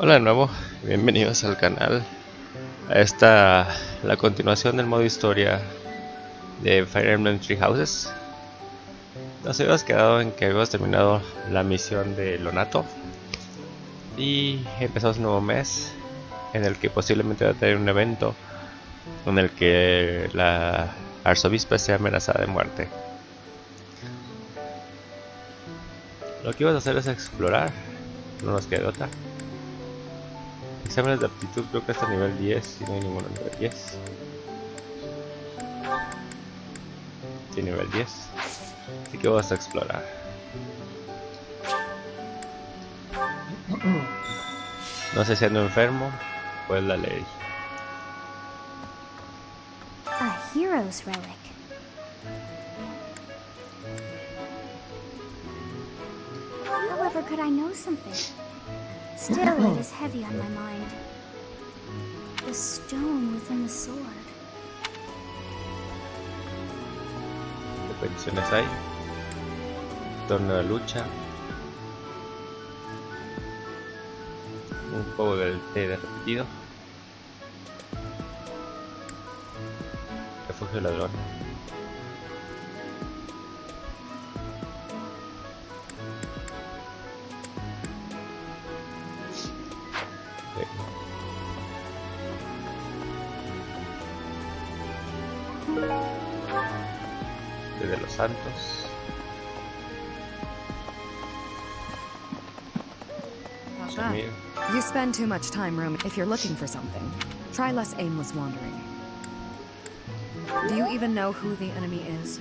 Hola de nuevo, bienvenidos al canal. La continuación del modo historia de Fire Emblem Three Houses. Nos habíamos quedado en que habíamos terminado la misión de Lonato y empezamos un nuevo mes en el que posiblemente va a tener un evento en el que la arzobispa sea amenazada de muerte. Lo que íbamos a hacer es explorar, no nos queda otra. Exámenes de aptitud, creo que hasta nivel 10 y no hay ninguno nivel 10. Sí, nivel 10. Así que vamos a explorar. No sé si ando enfermo, pues la ley. A hero's relic. However, could I know something? Still, it is heavy on my mind. The stone within the sword. ¿Qué peticiones hay? Torneo de lucha. Un juego del té repetido. Refugio ladrón. De los santos. You spend too much time roaming. If you're looking for something, try less aimless wandering. Do you even know who the enemy is?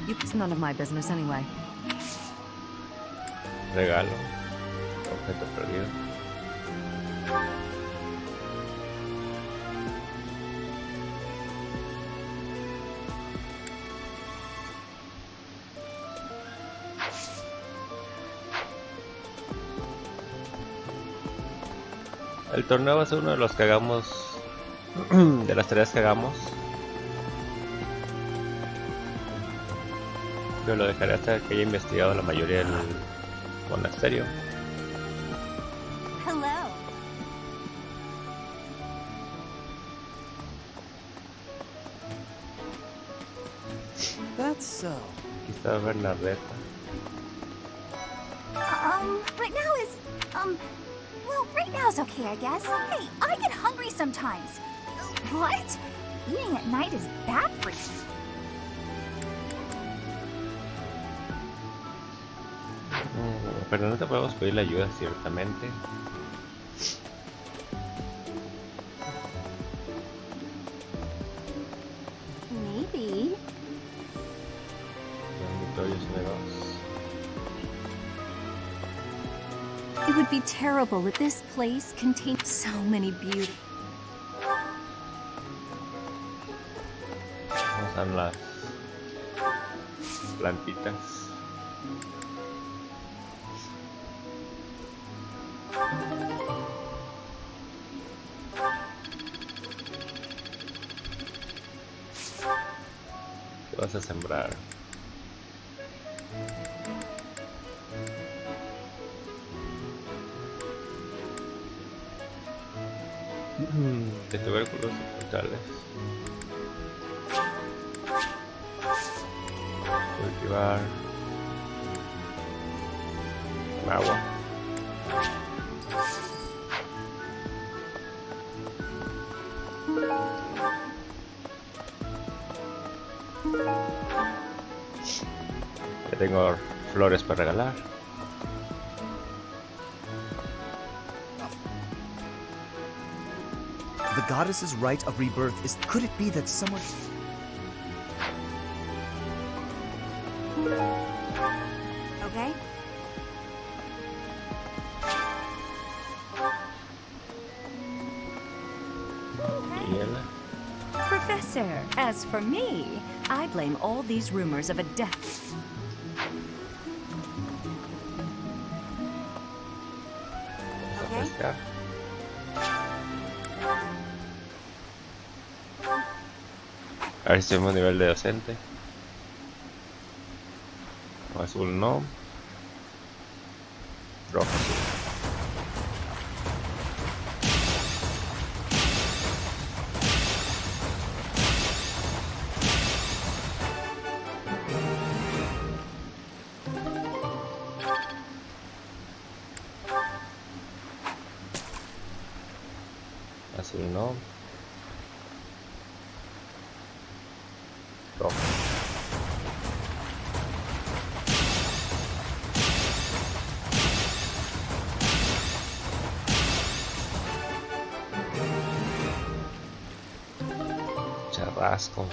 It's none of my business anyway. Regalo. Objeto perdido. El torneo va a ser uno de los que hagamos, de las tareas que hagamos. Yo lo dejaré hasta que haya investigado la mayoría del monasterio. Hello. That's so. Aquí está Bernadetta. Right now is, well, right now's okay, I guess. Hey, I get hungry sometimes. What? Eating at night is bad for you. Pero no te podemos pedir la ayuda, ciertamente. Maybe. Dormitorios nuevos. It would be terrible if this place contained so many beauty. Vamos a las plantitas. ¿Qué vas a sembrar? De tubérculos y frutales. Cultivar con agua. Ya tengo flores para regalar. The goddess's rite of rebirth is. Could it be that someone. Okay? Hiela. Professor, as for me, I blame all these rumors of a death. Vamos a pescar. A ver si tenemos nivel de docente. Azul no. Rojo sí. Azul no. Rojo. Charrasco.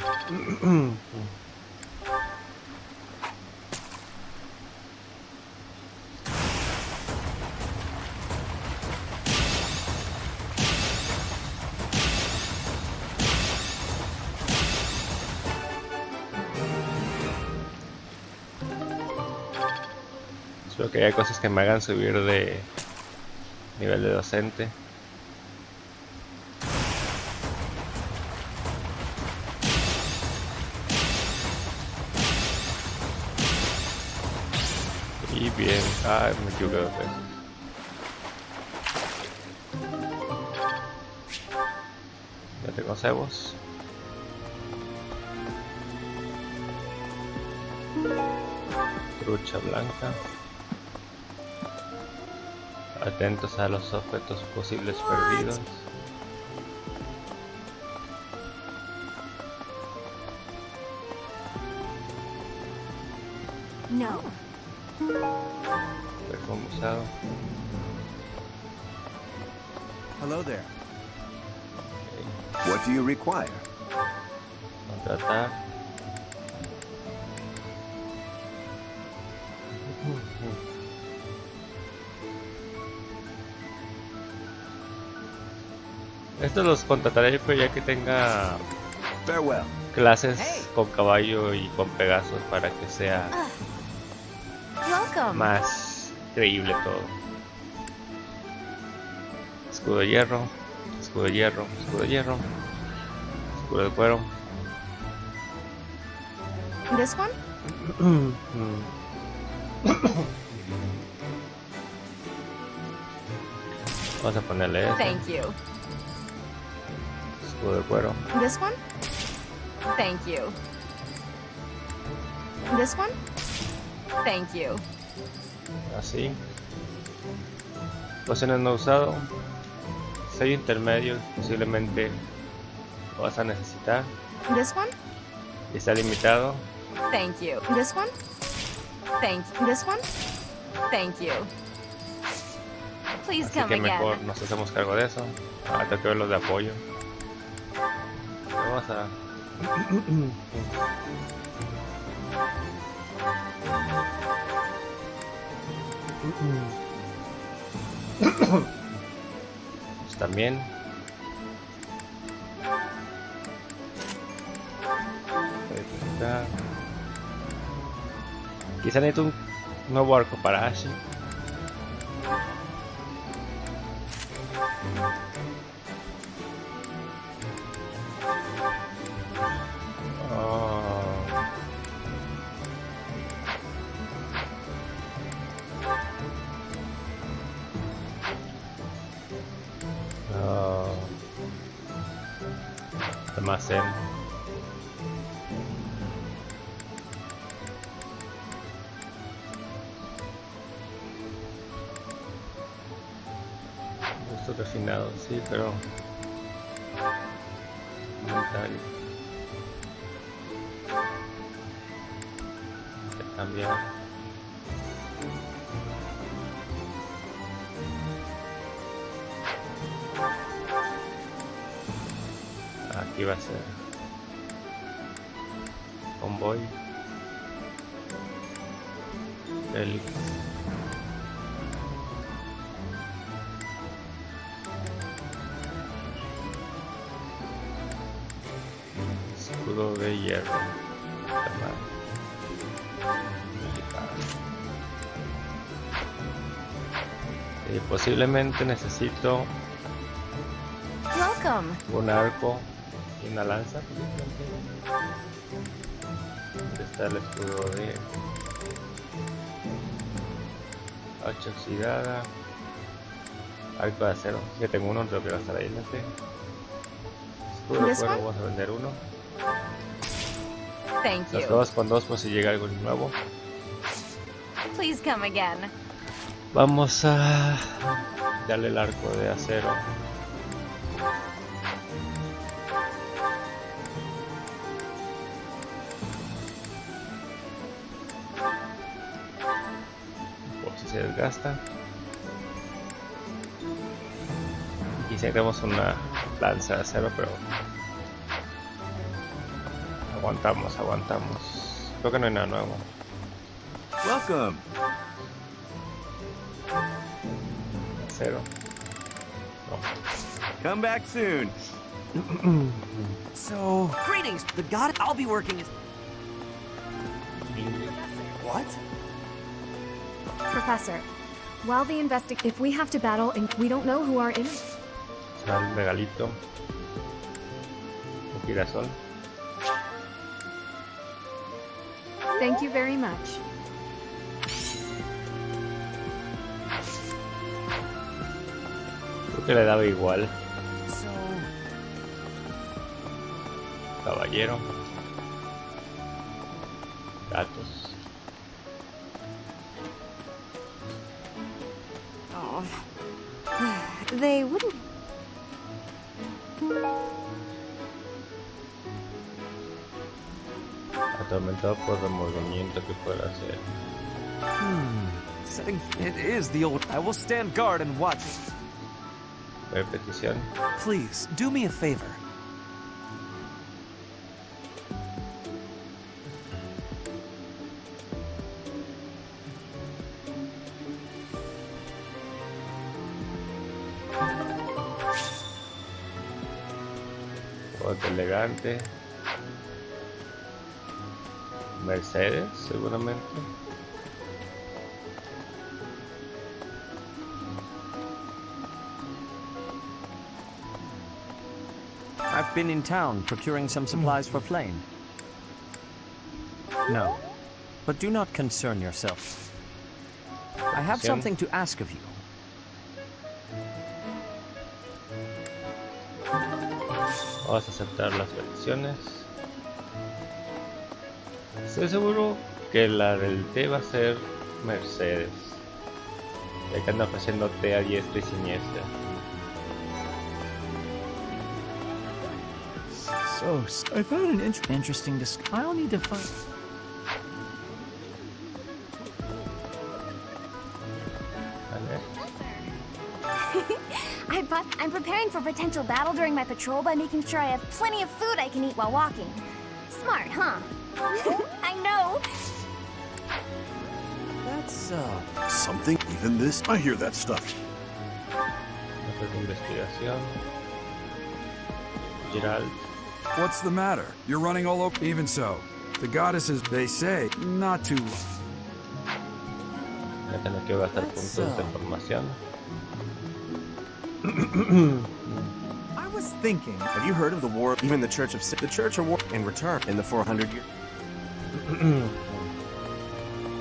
Espero que haya cosas que me hagan subir de nivel de docente. Y bien, me equivoqué de vez. Ya tengo cebos. Trucha blanca. Atentos a los objetos posibles perdidos. No. Perfume usado. Hello there. What do you require? Contratar. Estos los contrataré, pero ya que tenga Farewell. clases con caballo y con Pegaso para que sea Welcome. más creíble todo. Escudo de hierro, escudo de hierro, escudo de hierro, escudo de cuero. This one? Vamos a ponerle eso. Thank you. Escudo de cuero. This one? Thank you. This one? Thank you. Así. Pociones no usado. Sello intermedio, posiblemente lo vas a necesitar. This one? Y está limitado. Thank you. This one? Thank you. This one? Thank you. Please Así come que again. mejor nos hacemos cargo de eso. Tengo que ver los de apoyo. Vamos a... Pues también. Quizá necesito un nuevo arco para Ashi. Almacén. Gusto refinado, sí, pero inventario. Hay que cambiar. Aquí va a ser convoy, Félix, escudo de hierro, y posiblemente necesito Welcome. un arco y una lanza. ¿Dónde está el escudo de hacha oxidada? Arco de acero. Ya tengo uno, tengo que gastar ahí, no sé. Escudo de cuero, vamos a vender uno. Thank Los you. dos con dos por si llega algo nuevo. Please come again. Vamos a darle el arco de acero. se desgasta. Y sacamos una lanza de acero, pero aguantamos. Creo que no hay nada nuevo. Welcome. Acero. No. Come back soon. So, greetings. The god I'll be working is. What? Professor, while the if we have to battle and we don't know who our enemy. Será un regalito. Un girasol. Thank you very much. Creo que le daba igual. So. Caballero. Gatos. Oh. They wouldn't. Atormentado por remordimiento que pueda hacer. Setting. It is the old. I will stand guard and watch. Repetición. Please, do me a favor. Otro elegante. Mercedes, seguramente. I've been in town procuring some supplies for Flame. No, but do not concern yourself. I have something to ask of you. Vamos a aceptar las peticiones. Estoy seguro que la del té va a ser Mercedes, ya que anda ofreciendo té a diestra y siniestra. So, I found an interesting I'll need to find. I'm preparing for potential battle during my patrol by making sure I have plenty of food I can eat while walking. Smart, huh? I know. That's Something, even this, I hear that stuff. Notas de investigación. Gerald. What's the matter? You're running all over. Even so, the goddesses, they say, not too long. Voy a tener que gastar puntos de formación. I was thinking. Have you heard of the war? Even the Church of the Church of War in return in the 400 years.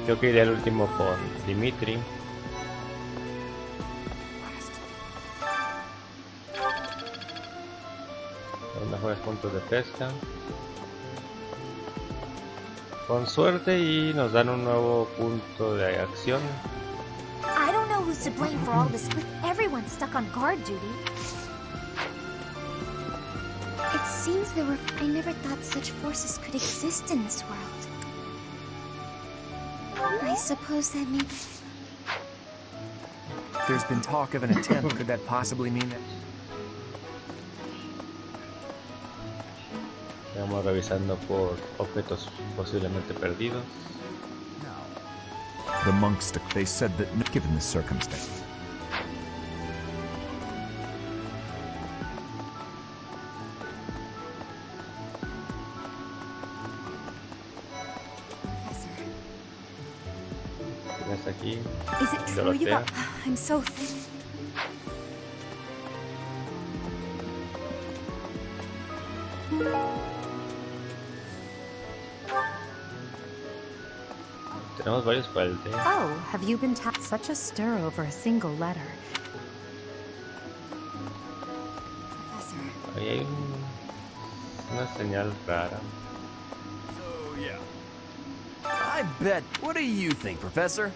Creo que iré al último con Dimitri. Los mejores puntos de pesca. Con suerte y nos dan un nuevo punto de acción. I don't know who's to blame for all this, with everyone stuck on guard duty. It seems I never thought such forces could exist in this world. I suppose that maybe... There's been talk of an attempt. Could that possibly mean that? Estamos revisando por objetos posiblemente perdidos. The monks, they said that, given the circumstances. Tienes aquí. Is it true you got... I'm so thin. Tenemos varios para el té. Oh, have you been such a stir over a single letter? Professor. Ahí hay una señal rara. So, yeah. I bet. What do you think, Professor?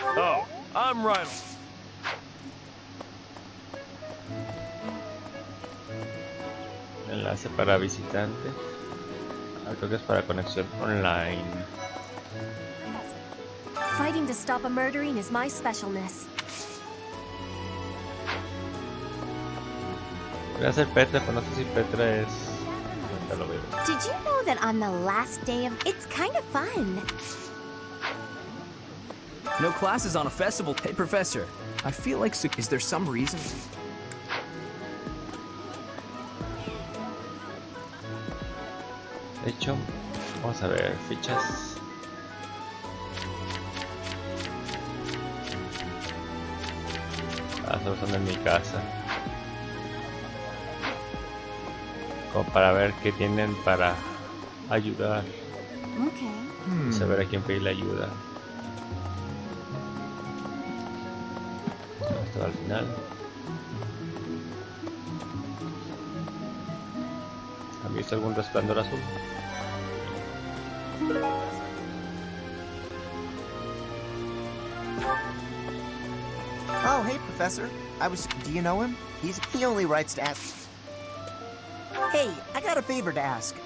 Oh, I'm right. Enlace para visitantes. Creo que es para conexión online. Fighting to stop a murdering is my specialness. Voy a hacer Petra, pero no sé si Petra es... Ahorita lo veo. Did you know that on the last day of... It's kind of fun. No classes on a festival. Hey, Professor. I feel like... Is there some reason? De hecho, vamos a ver fichas. Solo son en mi casa. Como para ver qué tienen para ayudar. Okay. Y saber a quién pedirle ayuda. Hasta al final. ¿Han visto algún resplandor azul? Oh, hey, Professor. Do you know him? He only writes to ask. Hey, I got a favor to ask.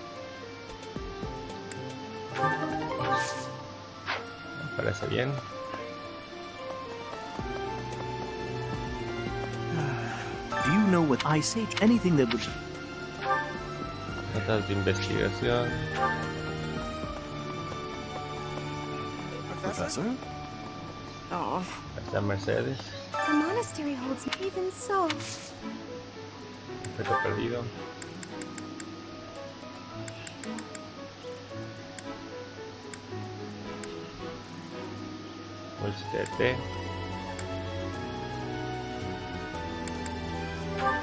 Me parece bien. Do you know what I say? Anything that would... Notas de investigación. Professor? Oh. Está Mercedes. The monastery holds me even so. Objeto perdido. Bolsita de té.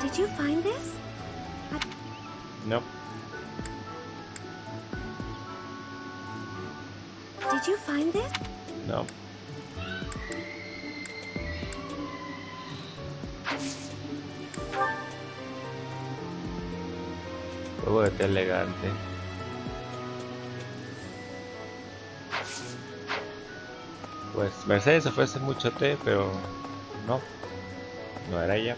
Did you find this? No. Did you find this? No. Juego de té elegante. Pues Mercedes ofrece mucho té, pero no. No era ella.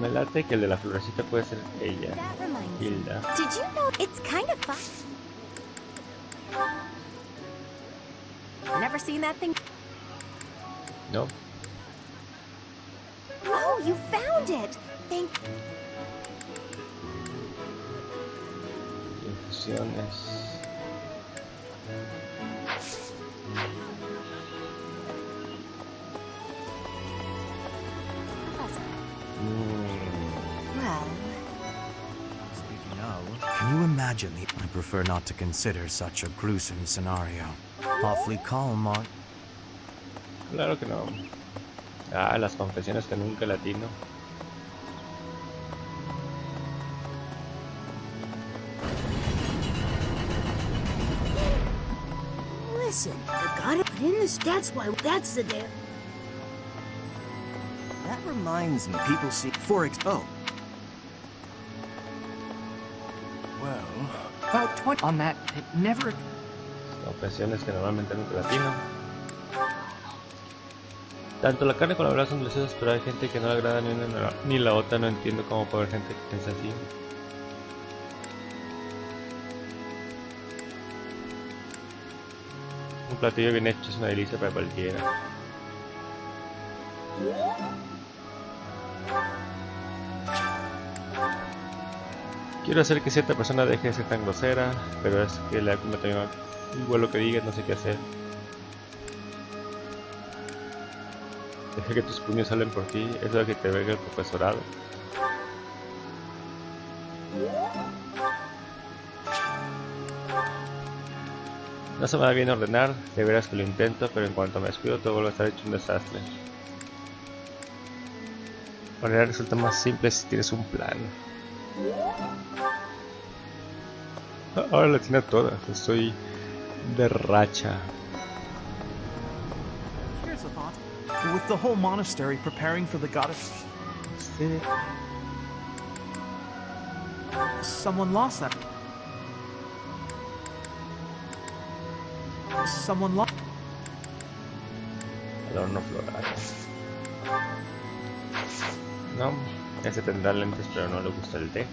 Me late que el de la florecita puede ser ella. Hilda. Did you know it's kind of fun? Never seen that thing? No. Oh, you found it! Thank... Infusiones. Well... Speaking of, can you imagine the... I prefer not to consider such a gruesome scenario. Awfully calm, Mark. Claro que no. Ah, las confesiones que nunca latino. Listen, you got it in this. That's why. That's the damn. That reminds me. People see. Oh. Well, about 20 on that. It never. Confesiones que normalmente nunca latino. Tanto la carne como la verdad son deliciosas, pero hay gente que no le agrada ni una ni la otra. No entiendo cómo puede haber gente que piensa así. Un platillo bien hecho es una delicia para cualquiera. Quiero hacer que cierta persona deje de ser tan grosera, pero es que la me tengo igual lo que digas, no sé qué hacer. Deja que tus puños salen por ti, eso es lo que te venga el profesorado. No se me da bien ordenar, de veras que lo intento, pero en cuanto me descuido todo vuelve a estar hecho un desastre. Ordenar resulta más simple si tienes un plan. Ahora la tiene todas, estoy de racha. Here's a thought. With the whole monastery preparing for the goddess, Sí. someone lost that. Someone lost. El horno floral. No, ese tendrá lentes pero no le gusta el té.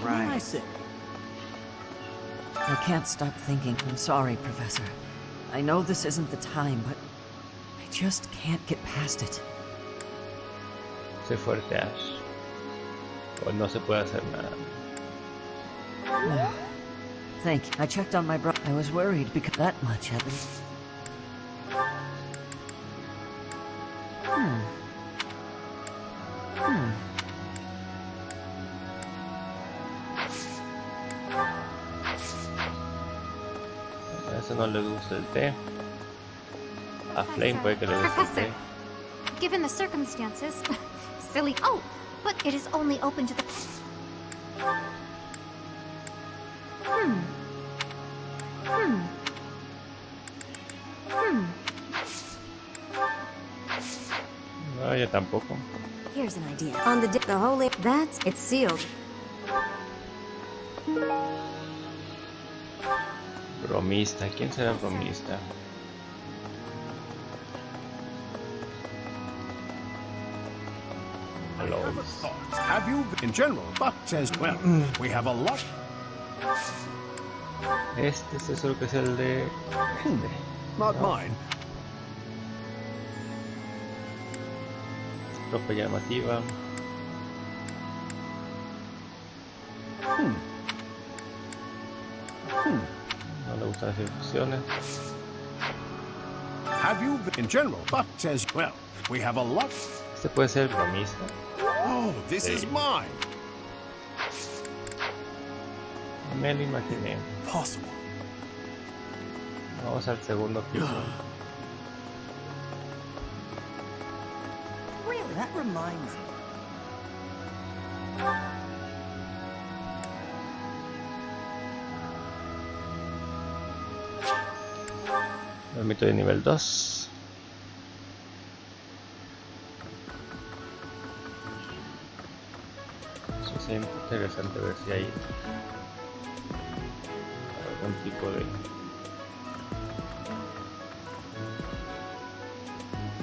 Right. I said. I can't stop thinking. I'm sorry, Professor. I know this isn't the time, but I just can't get past it. Sé fuerte, Ash. O no se puede hacer nada. Thank you. I checked on my brother. I was worried because that much happened. A eso no le gusta el té. A Flame puede que le guste el té. Given the circumstances, silly. Oh, but it is only open to the. No, yo tampoco. Here's an idea. On the holy, that's it's sealed. Bromista, ¿quién será el bromista? Hello. Have you, in general, but as well, we have a lot. Este es eso que es el de. Not mine. Ropa llamativa. No le gustan las infusiones. Have you, in general, but as well, we have a lot. Este puede ser el bromista. Oh, this is mine. Me lo imaginé. Possible. Vamos al segundo piso. Really? That reminds me. Dormito de nivel 2. Eso es interesante ver si hay algún tipo de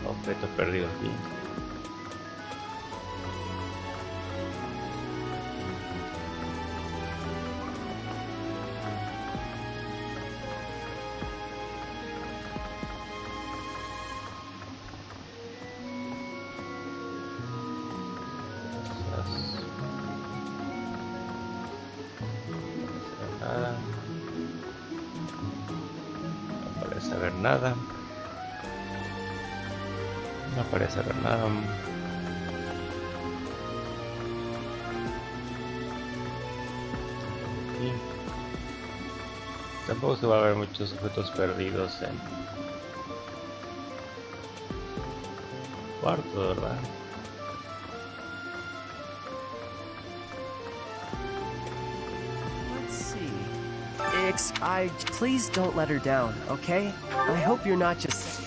objeto perdido aquí. Nada. No parece haber nada. Aquí. Tampoco se va a ver muchos objetos perdidos en cuarto, ¿verdad? Please don't let her down, okay? I hope you're not just...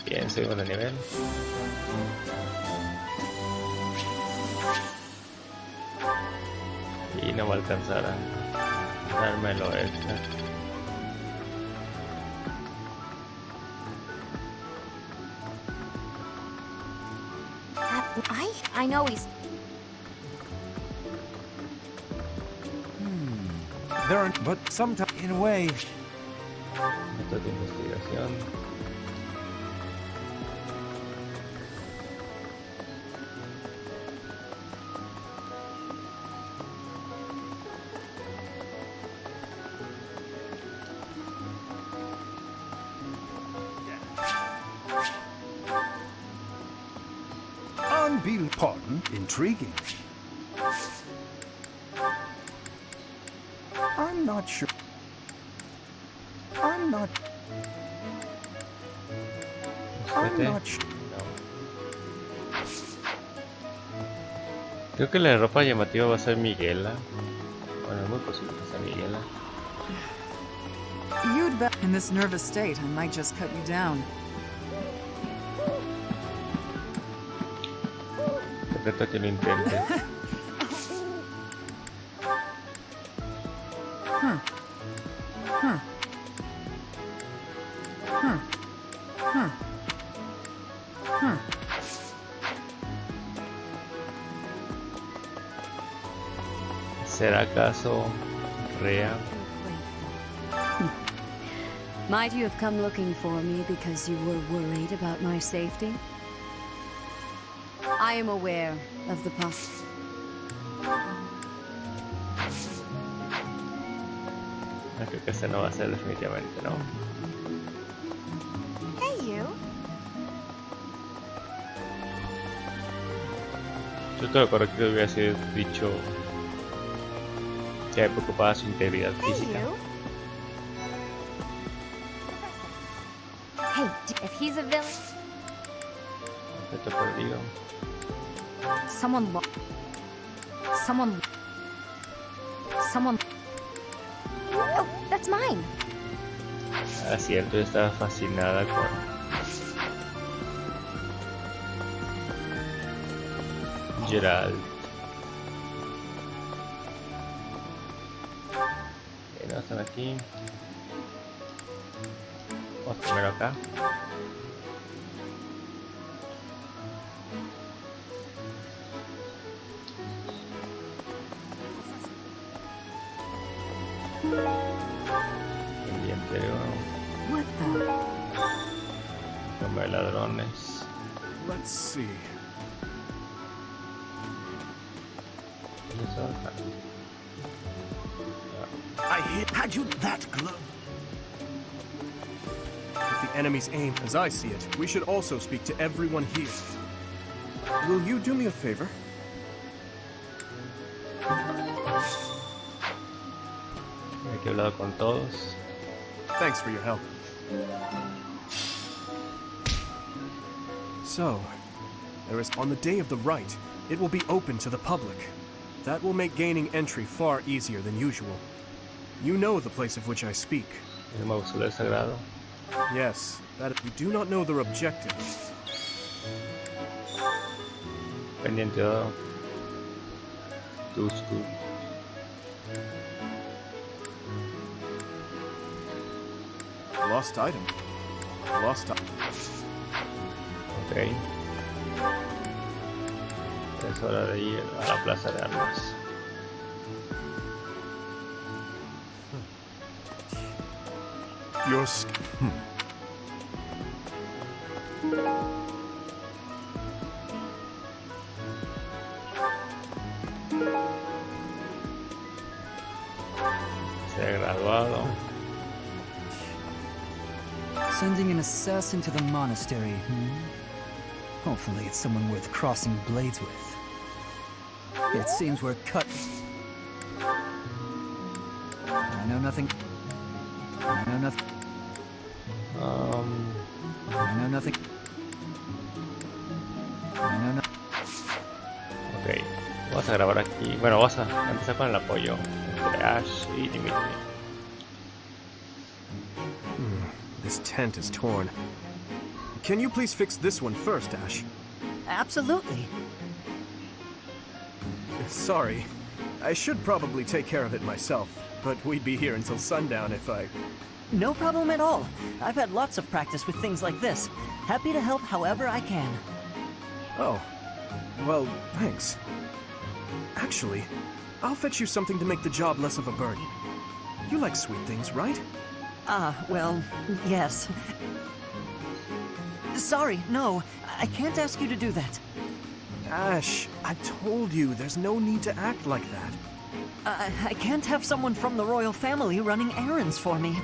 Bien, seguimos de nivel. Y no va a alcanzar a dármelo extra. I know he's. There are, but sometimes, in a way. Método de investigación. Pardon? Intriguing. I'm not sure. I'm not sure. Creo que la ropa llamativa va a ser Miguela. Bueno, es muy posible que sea Miguela. You'd bet. In this nervous state, I might just cut you down. Reto que lo intente. ¿Será acaso real? Might you have come looking for me because you were worried about my safety? I am aware of the possibility. Creo que ese no va a ser definitivamente, ¿no? Hey, you. Yo creo que correcto hubiera sido dicho que me preocupaba su integridad Hey, física. you. Hey, if he's a villain. Objeto perdido. Someone. Oh, that's mine. Ah, cierto, yo estaba fascinada con Gerald. No están aquí. Vamos primero acá. Pendiente de uno. What the? Nombre de ladrones. Let's see. Eso acá. Had you that glove? If the enemy's aim, as I see it, we should also speak to everyone here. Will you do me a favor? Hay que hablar con todos. Thanks for your help. So, there is on the day of the rite, it will be open to the public. That will make gaining entry far easier than usual. You know the place of which I speak. El mausoleo sagrado. Yes, that you do not know their objective. Pendiente de Tusku. Lost item. Lost item. Ok. Es hora de ir a la plaza de armas. Yours. Se ha graduado. Sending an assassin to the monastery, Hopefully it's someone worth crossing blades with. It seems we're cut. I know nothing. I know nothing. I know nothing. I know nothing. Ok, vamos a grabar aquí. Bueno, vamos a empezar con el apoyo entre Ash y Dimitri. This tent is torn. Can you please fix this one first, Ash? Absolutely. Sorry. I should probably take care of it myself, but we'd be here until sundown if I... No problem at all. I've had lots of practice with things like this. Happy to help however I can. Oh. Well, thanks. Actually, I'll fetch you something to make the job less of a burden. You like sweet things, right? Well, yes. Sorry, no. I can't ask you to do that. Ash, I told you, there's no need to act like that. I can't have someone from the royal family running errands for me.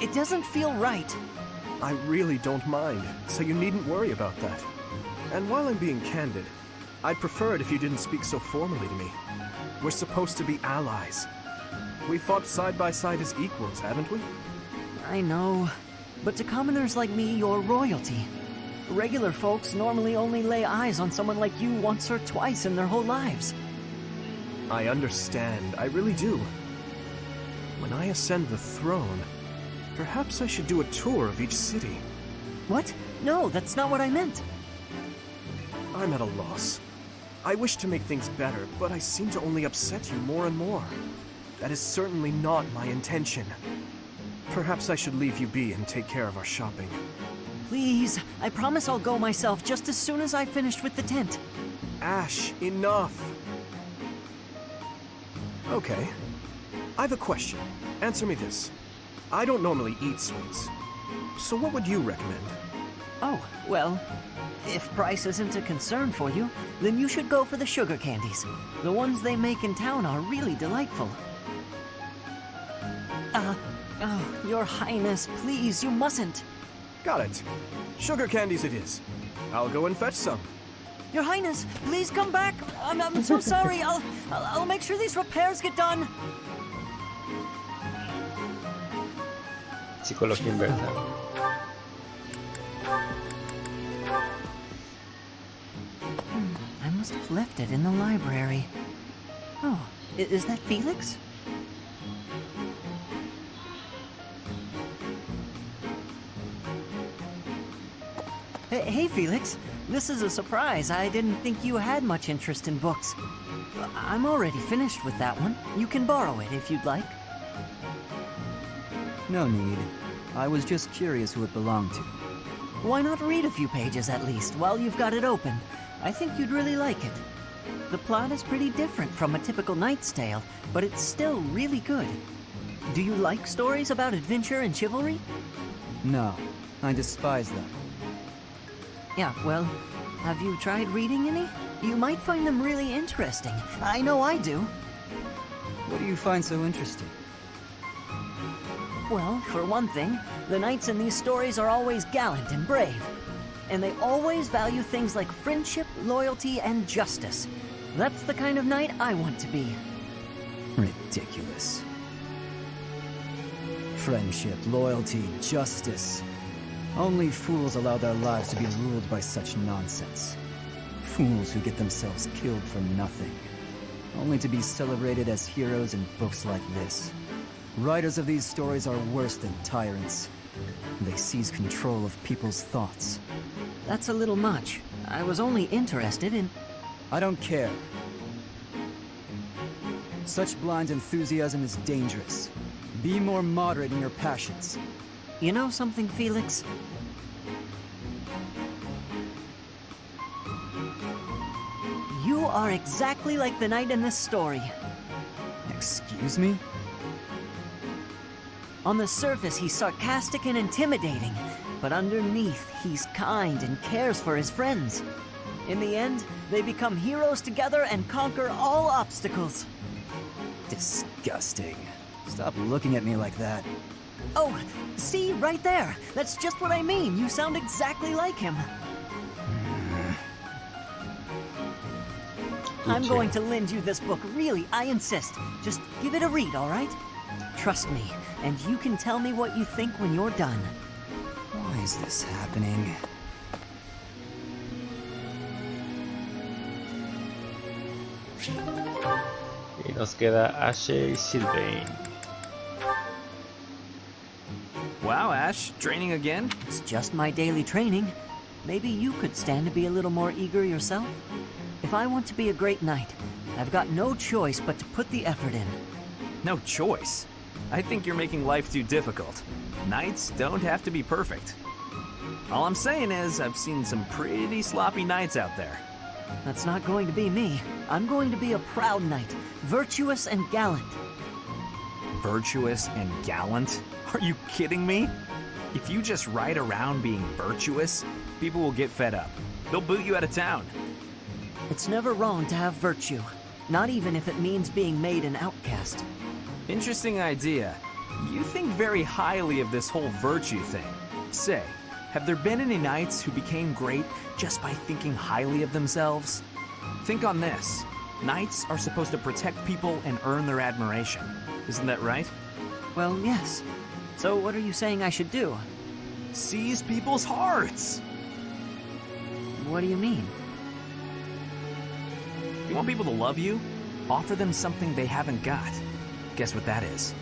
It doesn't feel right. I really don't mind, so you needn't worry about that. And while I'm being candid, I'd prefer it if you didn't speak so formally to me. We're supposed to be allies. We fought side by side as equals, haven't we? I know. But to commoners like me, you're royalty. Regular folks normally only lay eyes on someone like you once or twice in their whole lives. I understand, I really do. When I ascend the throne, perhaps I should do a tour of each city. What? No, that's not what I meant. I'm at a loss. I wish to make things better, but I seem to only upset you more and more. That is certainly not my intention. Perhaps I should leave you be and take care of our shopping. Please, I promise I'll go myself just as soon as I've finished with the tent. Ash, enough! Okay. I have a question. Answer me this. I don't normally eat sweets. So what would you recommend? Oh, well, if price isn't a concern for you, then you should go for the sugar candies. The ones they make in town are really delightful. Your Highness, please, you mustn't. Got it. Sugar candies it is. I'll go and fetch some. Your Highness, please come back. I'm so sorry. I'll make sure these repairs get done. Psicología inversa. I must have left it in the library. Oh, is that Felix? Hey, Felix. This is a surprise. I didn't think you had much interest in books. I'm already finished with that one. You can borrow it if you'd like. No need. I was just curious who it belonged to. Why not read a few pages at least while you've got it open? I think you'd really like it. The plot is pretty different from a typical knight's tale, but it's still really good. Do you like stories about adventure and chivalry? No, I despise them. Yeah, well, have you tried reading any? You might find them really interesting. I know I do. What do you find so interesting? Well, for one thing, the knights in these stories are always gallant and brave. And they always value things like friendship, loyalty, and justice. That's the kind of knight I want to be. Ridiculous. Friendship, loyalty, justice. Only fools allow their lives to be ruled by such nonsense. Fools who get themselves killed for nothing, only to be celebrated as heroes in books like this. Writers of these stories are worse than tyrants. They seize control of people's thoughts. That's a little much. I was only interested in... I don't care. Such blind enthusiasm is dangerous. Be more moderate in your passions. You know something, Felix? You are exactly like the knight in this story. Excuse me? On the surface, he's sarcastic and intimidating, but underneath, he's kind and cares for his friends. In the end, they become heroes together and conquer all obstacles. Disgusting. Stop looking at me like that. Oh, see, right there. That's just what I mean. You sound exactly like him. I'm going to lend you this book, really, I insist. Just give it a read, all right? Trust me, and you can tell me what you think when you're done. Why is this happening? Y nos queda Ashe y Sylvain. Wow, Ash, training again? It's just my daily training. Maybe you could stand to be a little more eager yourself? If I want to be a great knight, I've got no choice but to put the effort in. No choice? I think you're making life too difficult. Knights don't have to be perfect. All I'm saying is, I've seen some pretty sloppy knights out there. That's not going to be me. I'm going to be a proud knight, virtuous and gallant. Virtuous and gallant? Are you kidding me? If you just ride around being virtuous, people will get fed up. They'll boot you out of town. It's never wrong to have virtue, not even if it means being made an outcast. Interesting idea. You think very highly of this whole virtue thing. Say, have there been any knights who became great just by thinking highly of themselves? Think on this. Knights are supposed to protect people and earn their admiration. Isn't that right? Well, yes. So what are you saying I should do? Seize people's hearts! What do you mean? You want people to love you? Offer them something they haven't got. Guess what that is?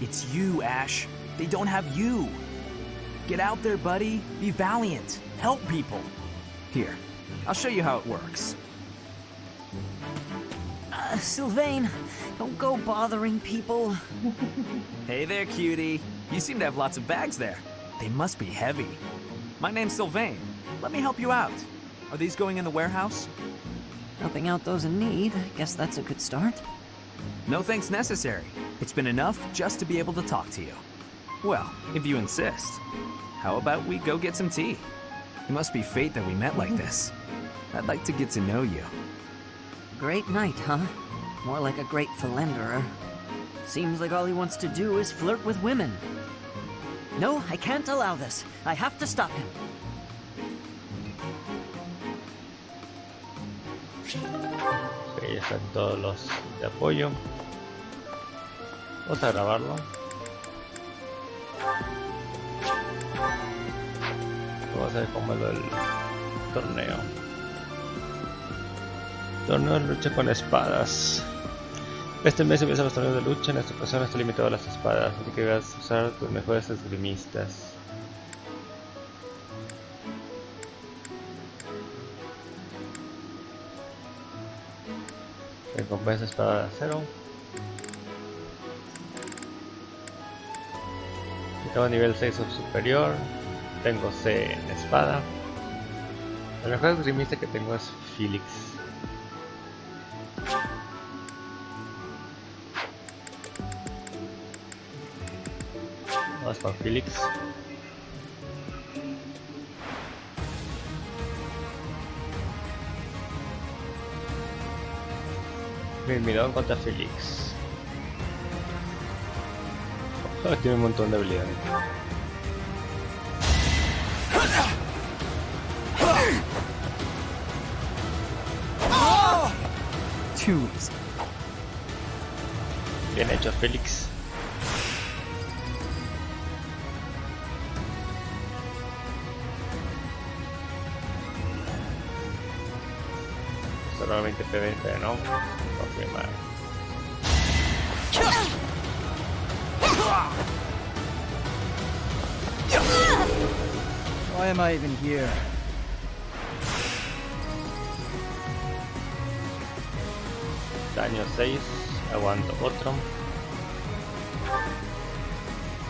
It's you, Ash. They don't have you. Get out there, buddy. Be valiant. Help people. Here, I'll show you how it works. Sylvain, don't go bothering people. Hey there, cutie. You seem to have lots of bags there. They must be heavy. My name's Sylvain. Let me help you out. Are these going in the warehouse? Helping out those in need, I guess that's a good start. No thanks necessary. It's been enough just to be able to talk to you. Well, if you insist. How about we go get some tea? It must be fate that we met like this. I'd like to get to know you. Great night, huh? More like a great philanderer. Seems like all he wants to do is flirt with women. No, I can't allow this. I have to stop him. Ahí están todos los de apoyo. Vamos a grabarlo. Vamos a ver cómo es el torneo. Torneo de lucha con espadas. Este mes empiezan los torneos de lucha. En esta ocasión está limitado a las espadas, así que vas a usar tus mejores esgrimistas. Recompensa espada de acero. Tengo nivel 6 o superior. Tengo C en espada. El mejor esgrimista que tengo es Felix. Vamos con Felix. Mirmidón contra Felix. Tiene un montón de habilidades. Too easy. Bien hecho, Felix. Solamente P20, ¿no? Confirmar. Why am I even here? Daño 6, aguanto otro.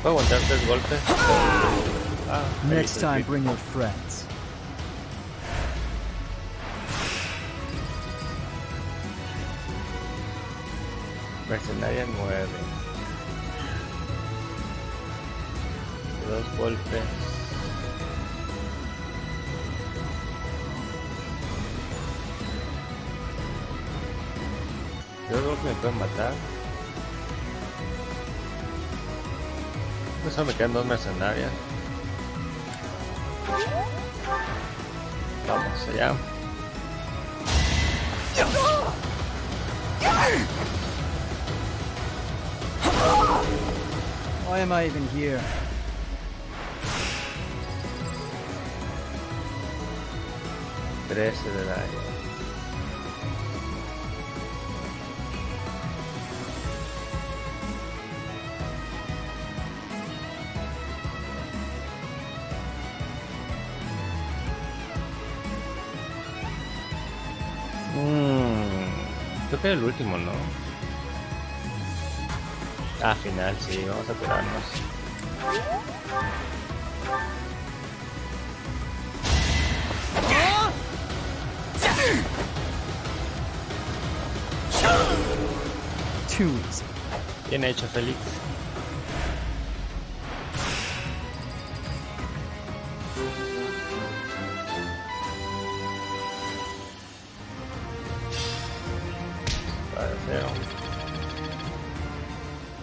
Puedo aguantar 3 golpes. Next time, bring your friends. Mercenaria 9. 2 golpes. Dos golpes me pueden matar. Pues solo me quedan 2 mercenarias. Vamos allá. Why am I even here? De daño. Creo que era el último, ¿no? Ah, final, sí, vamos a curarnos. Too easy. Bien hecho, Félix.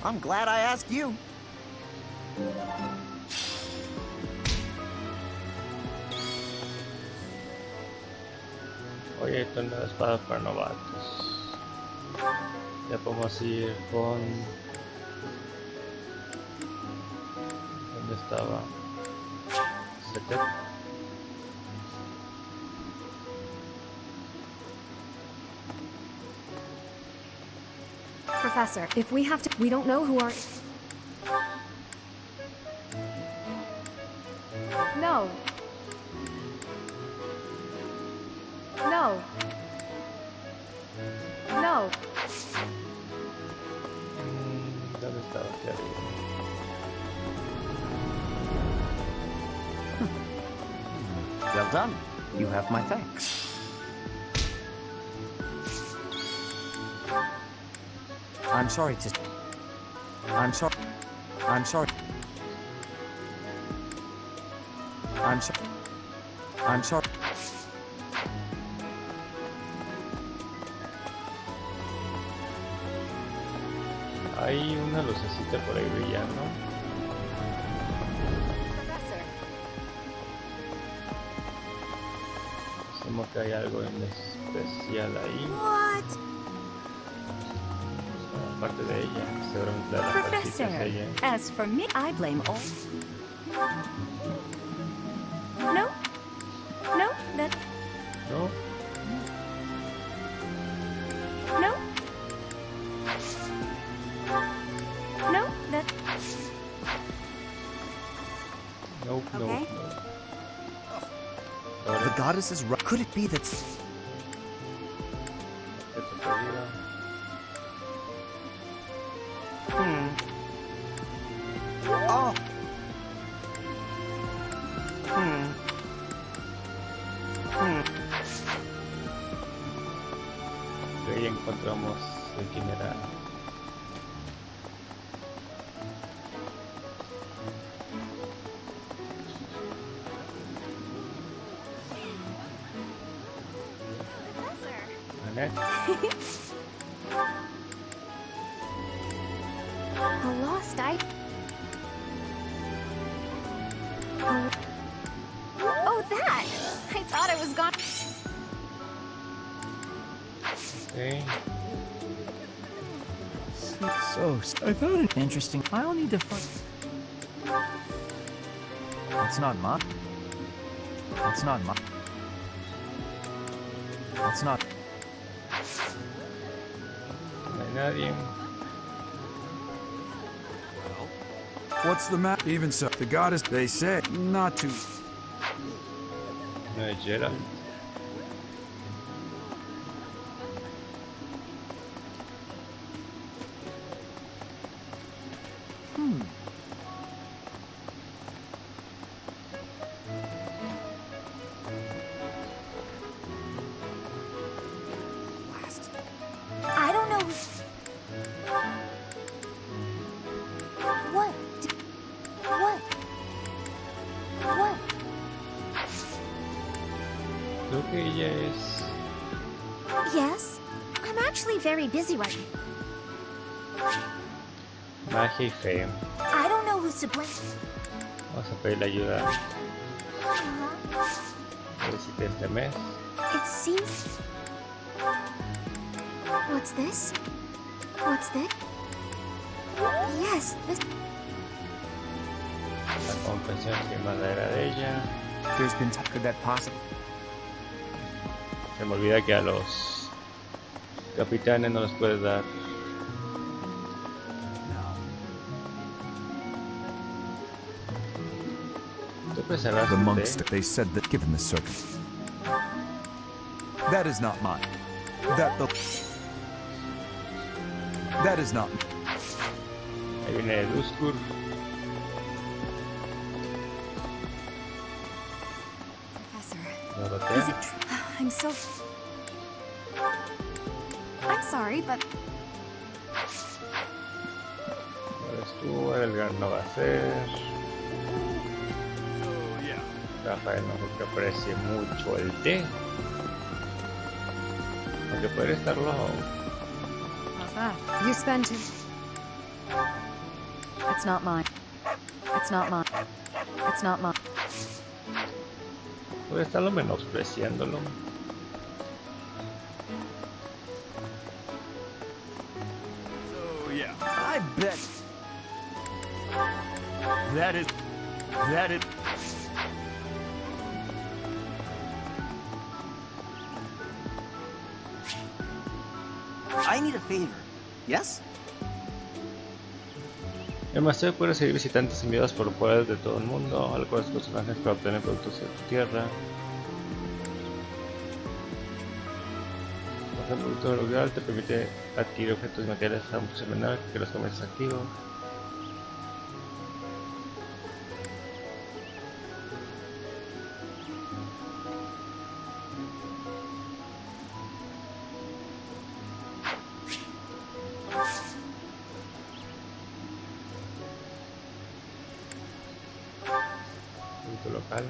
I'm glad I asked you. Oye, torneo de espadas para novatos. Ya podemos ir con... ¿Dónde estaba? Setet. Professor, if we have to, we don't know who are... No. No. No. Well done. You have my thanks. I'm sorry to... I'm sorry. I'm sorry. I'm sorry. I'm sorry. Hay una lucecita por ahí brillando. Professor. Hacemos que hay algo en especial ahí. What? Parte de ella, seguramente la partita es ella. As for me, I blame all. No. No, that. No. No. No, that. Nope, nope, Okay. nope. The goddess is right. Could it be that... Oh! Ahí encontramos el quién era. ¿Vale? A lost item. Oh, that! I thought I was gone. Okay. So, I found it interesting. I'll need to find... That's not mine. That's not mine. That's not... No hay nadie. What's the matter? Even so, the goddess, they say, not to... No hay Gerald. I don't know. What? What? What? Creo que ella es... Yes? I'm actually very busy right now. Magia y fe. I don't know who's to blame. Vamos a pedirle ayuda. A ver si te este mes. It seems... What's this? What's this? Yes, this... La confesión firmada era de ella. There's been... Could that possibly... Se me olvida que a los capitanes no les puedes dar. Tú pensarás The de- monks, they said that given the circumstance. That is not mine. That is not... Ahí viene Duskur. Professor. Dorotea. Is it true? I'm so... I'm sorry, but... Eres tú, Edgar no va a ser. Rafael no creo que aprecie mucho el té. Aunque puede estarlo. How's that? You spend too... It's not mine. It's not mine. It's not mine. Puede estarlo menospreciándolo. So, yeah. I bet. That is. I need a favor. Yes? El maestro puede recibir visitantes enviados por poderes de todo el mundo, a los cuales personajes para obtener productos de tu tierra. El producto local te permite adquirir objetos y materiales a un precio menor que los comercios activos. culto local.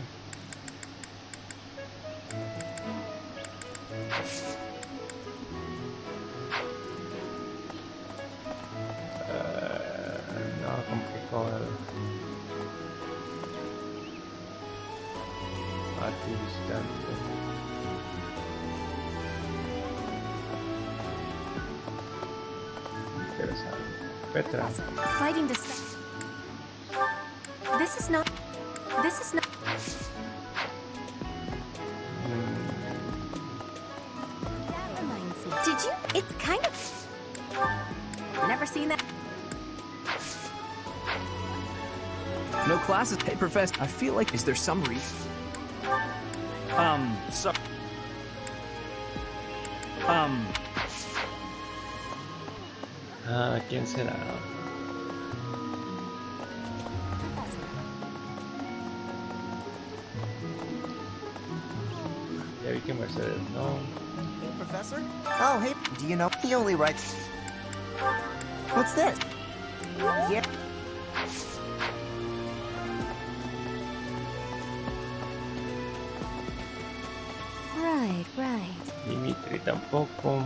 No, complicado. Aquí visitante. Interesante. Petra. Fighting to stop. This is not. This is not. That reminds me. Did you? It's kind of. Never seen that. No classes. Hey, Professor, I feel like, is there some reason? So... ¿Quién será? Ya vi que Mercedes, no. Hey, Professor? Oh, hey, do you know? He only writes... What's this? Yeah. Right. Dimitri tampoco.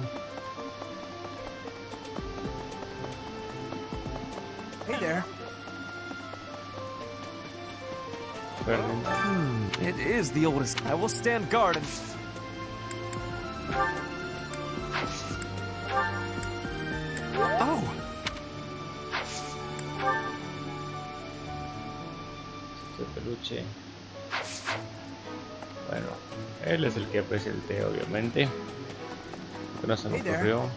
Hey there. It is the oldest. I will stand guard and... Oh! Este peluche. Bueno, él es el que aprecia el té, obviamente. Que no se me ocurrió.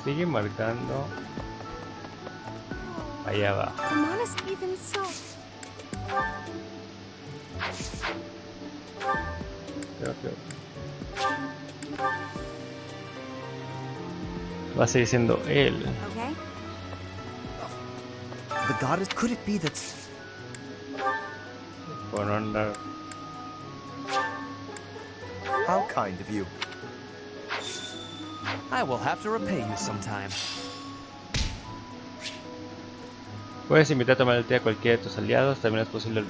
Sigue marcando. Allá va. I'm honest, even so. Creo que va a seguir siendo él. Okay. The goddess, could it be that... Por no andar. How kind of you. I will have to repay you sometime. Puedes invitar a tomar el té a cualquiera de tus aliados. También es posible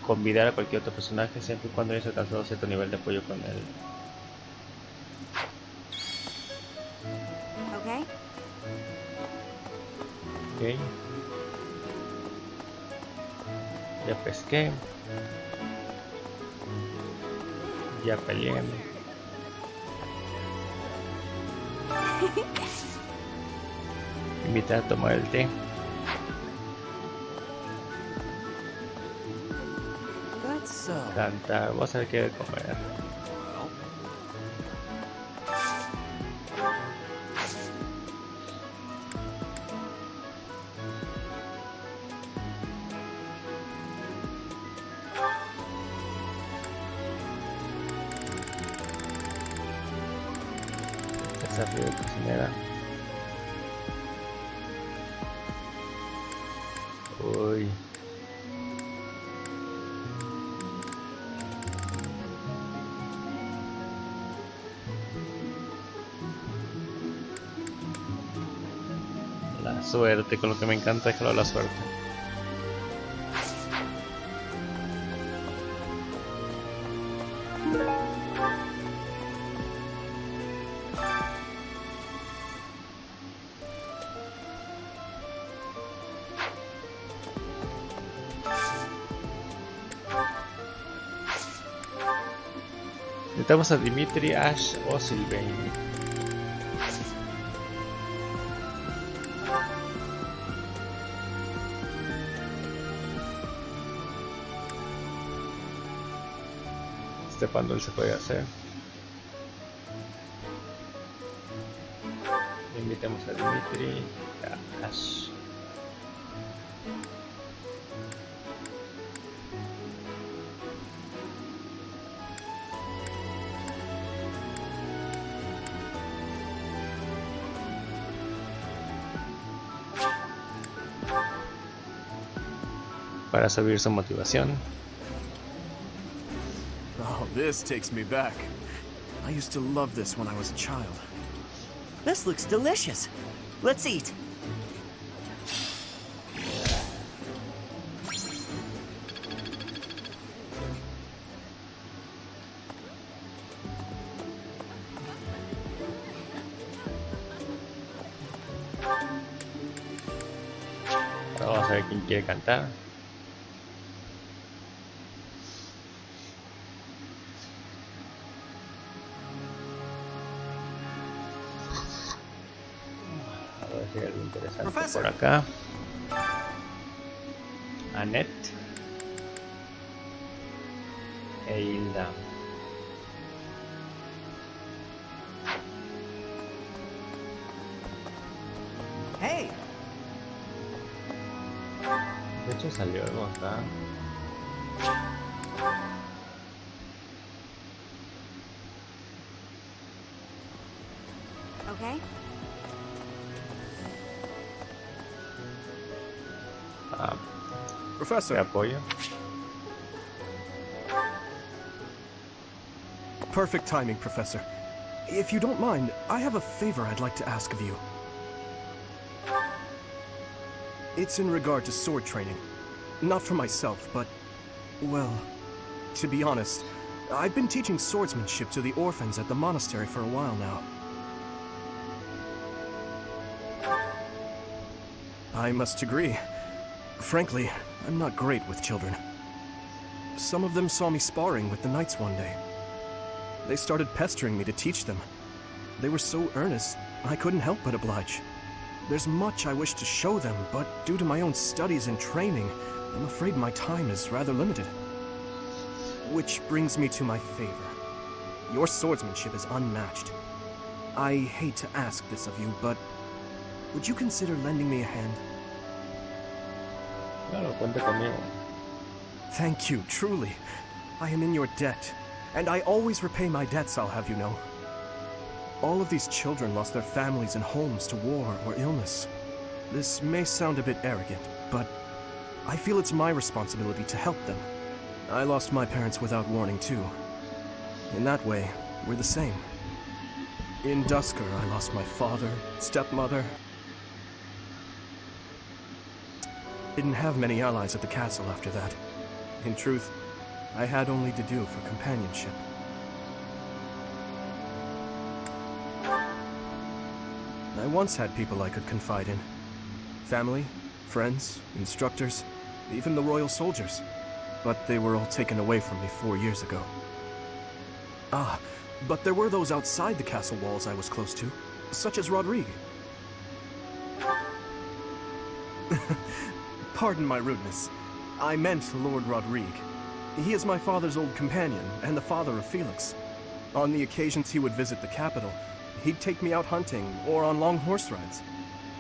convidar a cualquier otro personaje siempre y cuando hayas alcanzado cierto nivel de apoyo con él. Okay. Ok. Ya pesqué. Ya peleé. Invitar a tomar el té. Cantar. Vamos a ver qué de comer. Desafío de cocinera. Uy. La suerte, con lo que me encanta es la suerte. Necesitamos a Dimitri, Ash o Sylvain. Este pandol se puede hacer. Invitemos a Dimitri, a Ash. Para subir su motivación. Oh, this takes me back. I used to love this when I was a child. This looks delicious. Let's eat. Ahora vamos a ver quién quiere cantar. A ver si hay algo interesante por acá. Annette e Hilda. Hey. De hecho salió algo acá. Okay. Professor. Te apoyo. Perfect timing, Professor. If you don't mind, I have a favor I'd like to ask of you. It's in regard to sword training. Not for myself, but, well, to be honest, I've been teaching swordsmanship to the orphans at the monastery for a while now. I must agree. Frankly, I'm not great with children. Some of them saw me sparring with the knights one day. They started pestering me to teach them. They were so earnest, I couldn't help but oblige. There's much I wish to show them, but due to my own studies and training, I'm afraid my time is rather limited. Which brings me to my favor. Your swordsmanship is unmatched. I hate to ask this of you, but would you consider lending me a hand? Claro, cuenta conmigo. Thank you, truly. I am in your debt, and I always repay my debts, I'll have you know. All of these children lost their families and homes to war or illness. This may sound a bit arrogant, but I feel it's my responsibility to help them. I lost my parents without warning too. In that way, we're the same. In Dusker, I lost my father, stepmother. Didn't have many allies at the castle after that. In truth, I had only to do for companionship. I once had people I could confide in. Family, friends, instructors, even the royal soldiers. But they were all taken away from me 4 years ago. Ah, but there were those outside the castle walls I was close to, such as Rodrigue. Pardon my rudeness. I meant Lord Rodrigue. He is my father's old companion, and the father of Felix. On the occasions he would visit the capital, he'd take me out hunting or on long horse rides.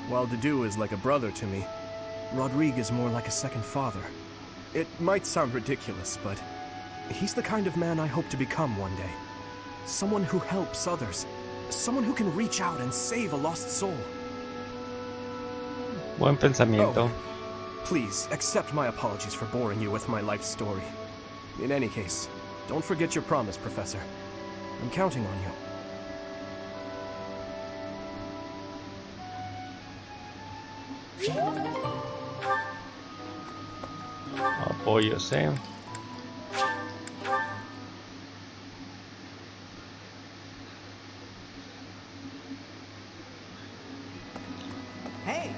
While Dedu is like a brother to me, Rodrigue is more like a second father. It might sound ridiculous, but he's the kind of man I hope to become one day. Someone who helps others. Someone who can reach out and save a lost soul. Buen pensamiento. Oh, please, accept my apologies for boring you with my life story. In any case, don't forget your promise, Professor. I'm counting on you. Apoyo, sí. Hey.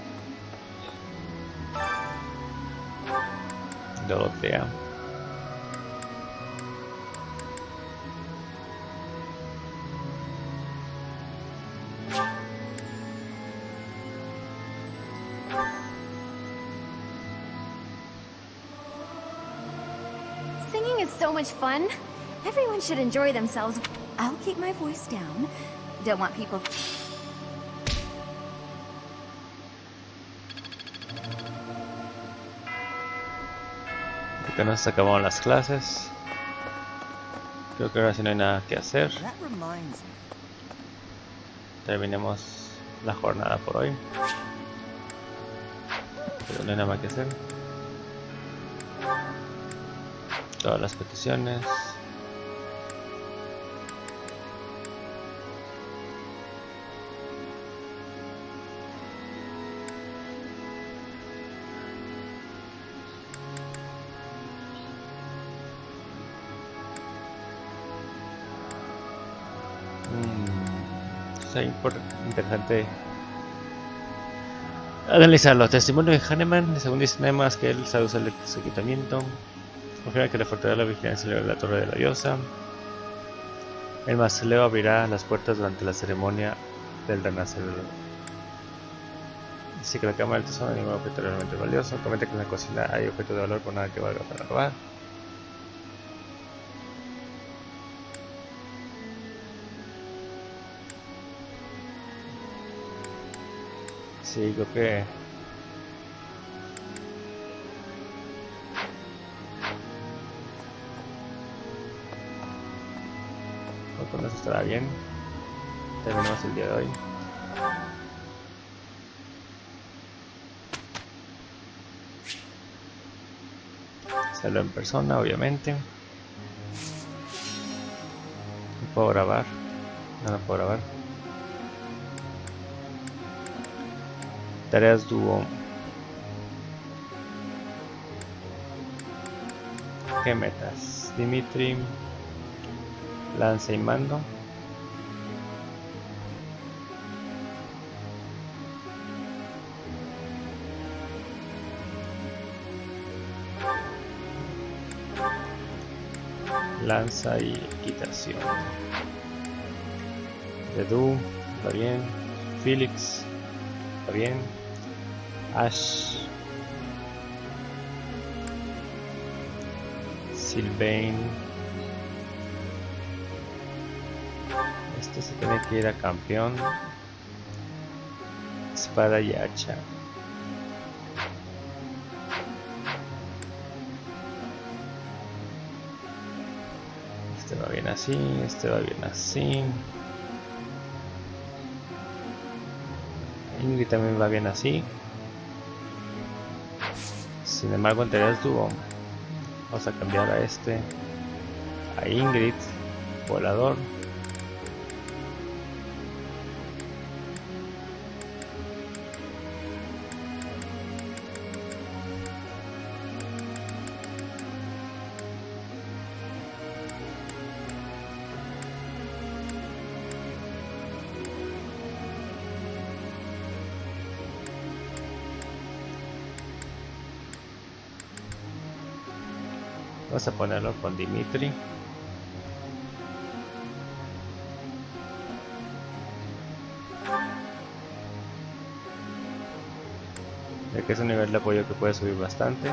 Dorotea. Singing is so much fun. Everyone should enjoy themselves. I'll keep my voice down. Don't want people... Ahorita nos acabaron las clases. Creo que ahora sí no hay nada que hacer. That reminds me. Terminemos la jornada por hoy. Pero no hay nada más que hacer. Todas las peticiones. Interesante analizarlo. Testimonio de Hahnemann. Según dicen además que él sabe usar el equipamiento. Confirma que le fortalecerá la vigilancia de la torre de la diosa. El mausoleo abrirá las puertas durante la ceremonia del renacer. Dice que la cámara del tesoro no hay ningún objeto realmente valioso. Comenta que en la cocina hay objetos de valor por nada que valga para robar. Sí, creo que con eso estará bien. Terminamos el día de hoy. Hacerlo en persona, obviamente. No puedo grabar. No puedo grabar. Tareas dúo. ¿Qué metas? Dimitri, lanza y mando. Lanza y equitación. Edu, va bien. Felix, va bien. Ash, Sylvain. Este se tiene que ir a campeón. Espada y hacha. Este va bien así, este va bien así. Ingrid también va bien así. Sin embargo, en tareas dúo vamos a cambiar a este, a Ingrid, volador. Vamos a ponerlo con Dimitri. Ya que es un nivel de apoyo que puede subir bastante.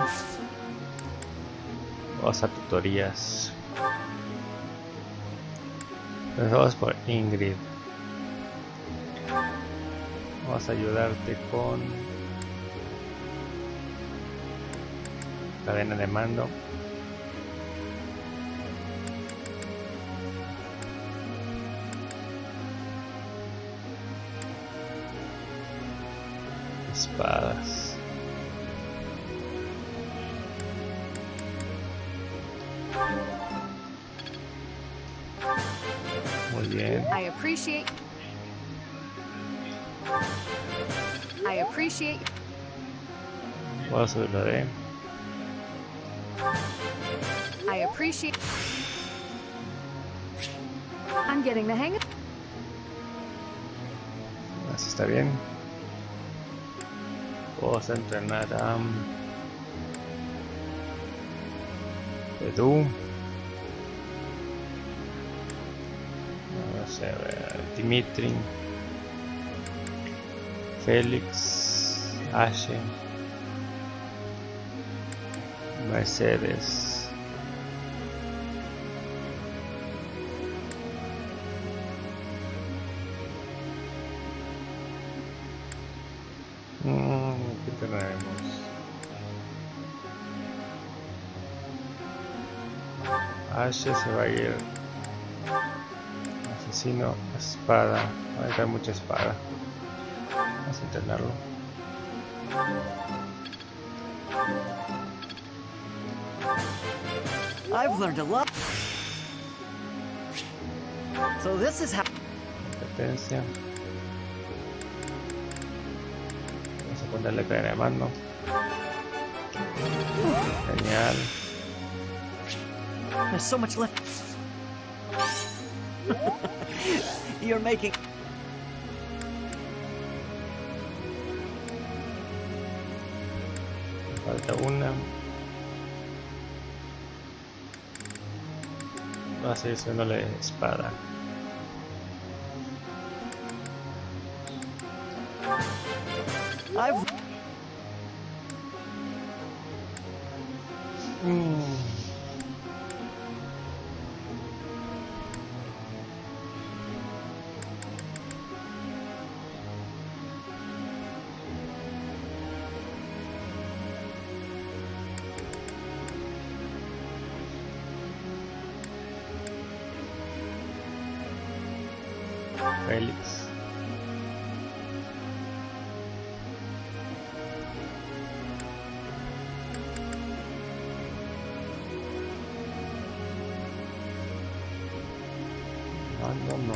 Vamos a tutorías. Empezamos por Ingrid. Vamos a ayudarte con cadena de mando. Espadas. Muy bien. I appreciate. Voy a subirlo de. I appreciate. I'm getting the hang of. Así está bien. Vamos a entrenar a Edu. Vamos a ver, Dimitri, Félix, Ashe, Mercedes. ¿Qué tenemos? Ashe se va a ir. Asesino, espada. Va a dejar mucha espada. Vamos a internarlo. I've learned a lot. So this is how. Competencia. Vamos a ponerle cadena de mando. Genial. There's so much left. You're making... Falta una. Va a seguir haciéndole espada. Félix. No.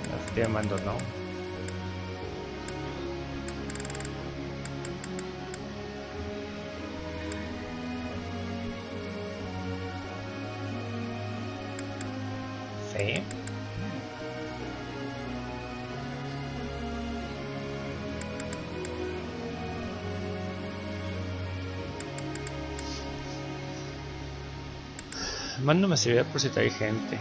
La estoy llamando, ¿no? Sí. Mándame seguridad por si hay gente.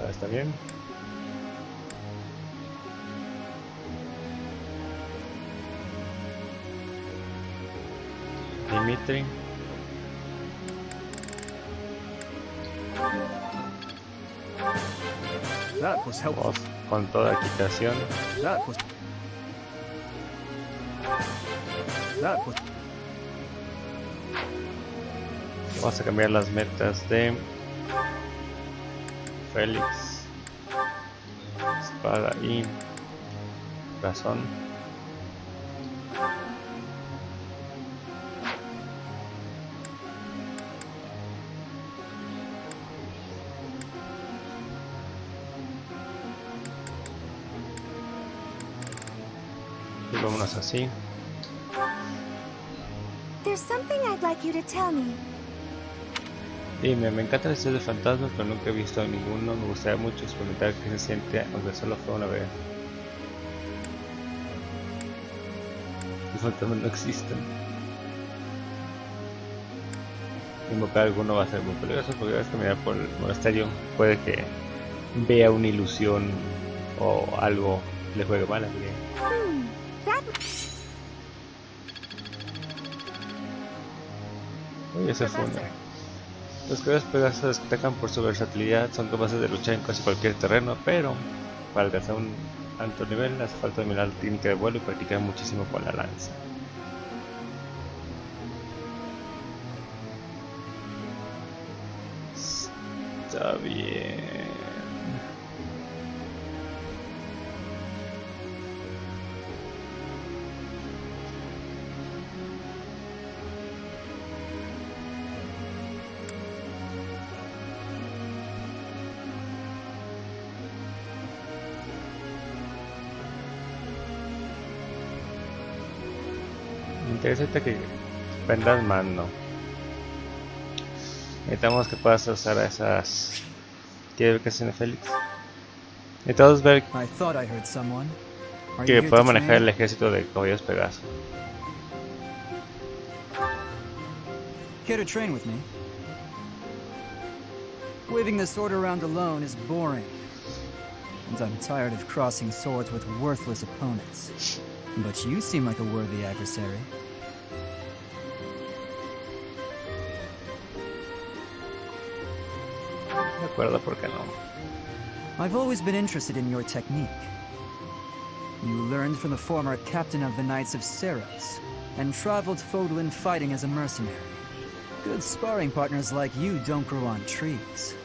Está bien. Dimitri. Vamos con toda equitación. Vamos a cambiar las metas de Félix, espada y razón. Y vámonos así. There's something I'd like you to tell me. Dime, me encanta la historia de fantasmas, pero nunca he visto ninguno. Me gustaría mucho experimentar qué se siente, aunque solo fue una vez. Los fantasmas no existen. Invocar alguno va a ser muy peligroso porque vas a caminar por el monasterio. Puede que vea una ilusión o algo le juegue mal a alguien. Uy, ese fue uno. Los caballos pegasos destacan por su versatilidad, son capaces de luchar en casi cualquier terreno, pero para alcanzar un alto nivel hace falta dominar la técnica de vuelo y practicar muchísimo con la lanza. Está bien. Interesante que vendas mano. Necesitamos que puedas usar esas. ¿Quieres ver qué hace Félix? Necesitamos ver que pueda manejar el ejército de caballos Pegaso. Care to train with me? Waving the sword around alone is boring, and I'm tired of crossing swords with worthless opponents. But you seem like a worthy adversary. De acuerdo, ¿por qué no? I've always been interested in your technique. You learned from the former captain of the Knights of Ceres, and traveled Fodlan fighting as a mercenary. Good sparring partners like you don't grow on trees.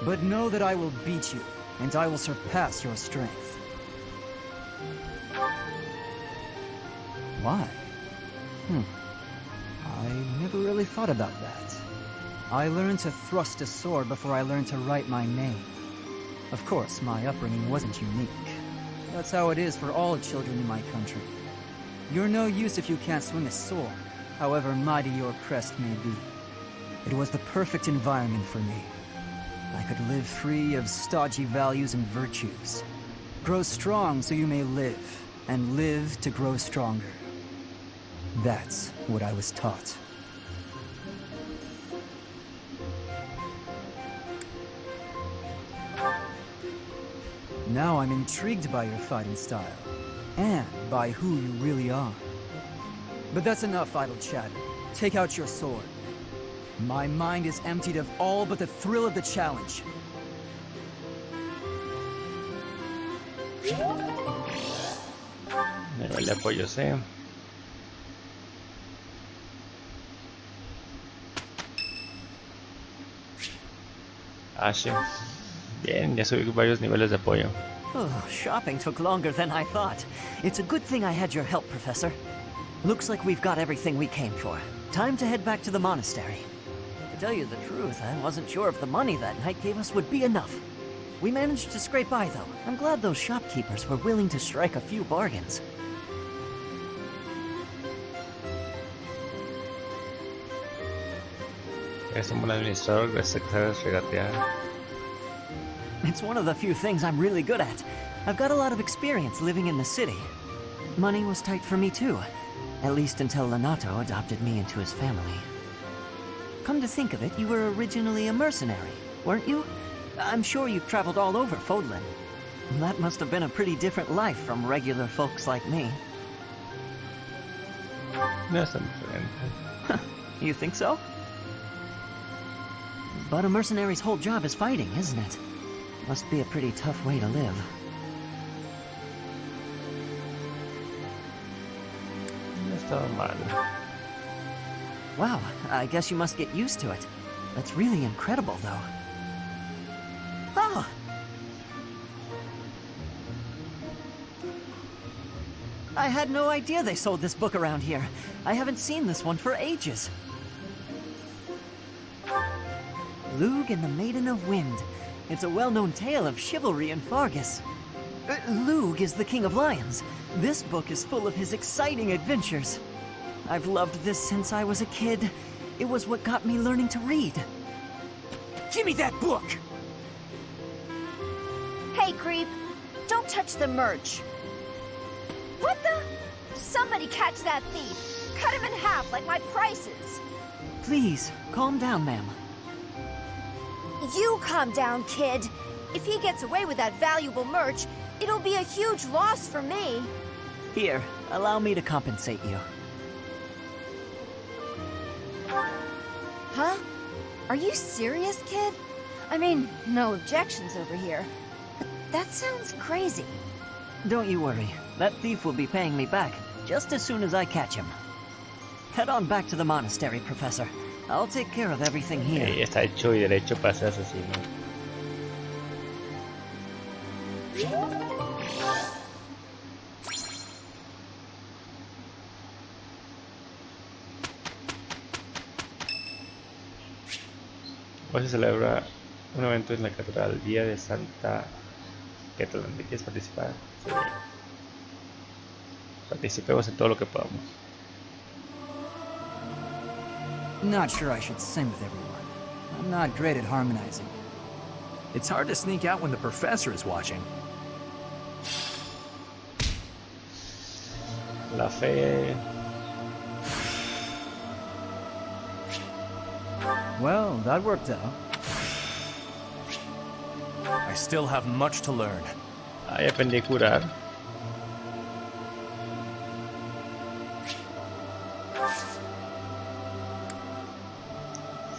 But know that I will beat you, and I will surpass your strength. Why? I never really thought about that. I learned to thrust a sword before I learned to write my name. Of course, my upbringing wasn't unique. That's how it is for all children in my country. You're no use if you can't swing a sword, however mighty your crest may be. It was the perfect environment for me. I could live free of stodgy values and virtues. Grow strong so you may live, and live to grow stronger. That's what I was taught. Now I'm intrigued by your fighting style, and by who you really are. But that's enough idle chatter. Take out your sword. My mind is emptied of all but the thrill of the challenge. Nivel de apoyo C. H. Bien, ya subí varios niveles de apoyo. Oh, shopping took longer than I thought. It's a good thing I had your help, Professor. Looks like we've got everything we came for. Time to head back to the monastery. To tell you the truth, I wasn't sure if the money that knight gave us would be enough. We managed to scrape by, though. I'm glad those shopkeepers were willing to strike a few bargains. Eres un buen administrador, gracias a que sabes regatear. It's one of the few things I'm really good at. I've got a lot of experience living in the city. Money was tight for me too, at least until Lonato adopted me into his family. Come to think of it, you were originally a mercenary, weren't you? I'm sure you've traveled all over Fodlan. That must have been a pretty different life from regular folks like me. No es tan diferente. You think so? But a mercenary's whole job is fighting, isn't it? Must be a pretty tough way to live. No estaba mal. Wow, I guess you must get used to it. That's really incredible, though. Oh! I had no idea they sold this book around here. I haven't seen this one for ages. Lug and the Maiden of Wind. It's a well-known tale of chivalry in Fargus. Lug is the King of Lions. This book is full of his exciting adventures. I've loved this since I was a kid. It was what got me learning to read. Give me that book! Hey, creep! Don't touch the merch! What the? Somebody catch that thief! Cut him in half like my prices! Please, calm down, ma'am. You calm down, kid. If he gets away with that valuable merch, it'll be a huge loss for me. Here, allow me to compensate you. Huh? Are you serious, kid? I mean, no objections over here. But that sounds crazy. Don't you worry. That thief will be paying me back just as soon as I catch him. Head on back to the monastery, Professor. I'll take care of everything here. Está hecho y derecho para ser asesino. Hoy se celebra un evento en la catedral, Día de Santa Catalán. ¿Quieres participar? Sí. Participemos en todo lo que podamos. Not sure I should sing with everyone. I'm not great at harmonizing. It's hard to sneak out when the professor is watching. La fe. Well, that worked out. I still have much to learn. Ahí aprendí a curar.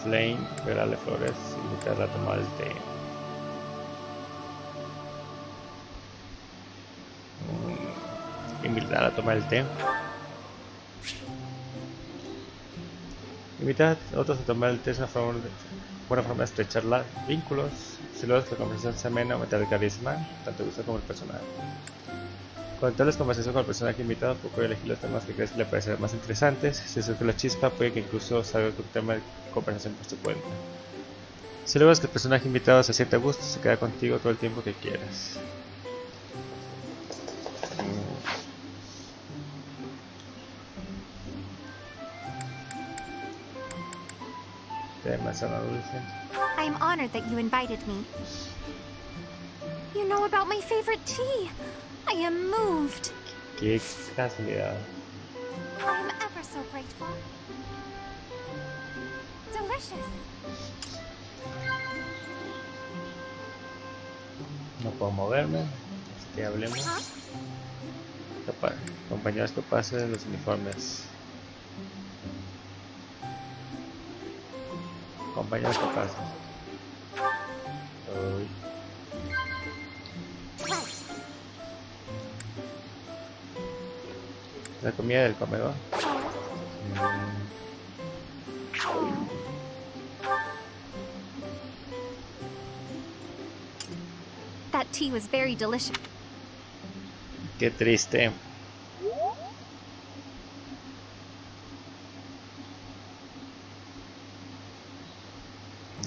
Flame, regalarle flores, invitarla a tomar el té. invitar a tomar el té. Invitar a otros a tomar el té es una buena forma de estrechar vínculos. Si logras que la conversación sea amena, aumentar el carisma, tanto gusto como el personaje. Cuando entables conversación con el personaje invitado, procura elegir los temas que crees que le parecerán más interesantes. Si surge la chispa, puede que incluso salga con un tema de conversación por su cuenta. Si logras que el personaje invitado se sienta a gusto, se queda contigo todo el tiempo que quieras. Manzana dulce. I'm honored that you invited me. You know about my favorite tea. I am moved. Qué casualidad. I am ever so grateful. Delicious. No puedo moverme, así que hablemos. Compañeros capaces de los uniformes. Compañeros capaces. Uy. La comida del comedor. That tea was very delicious. Qué triste.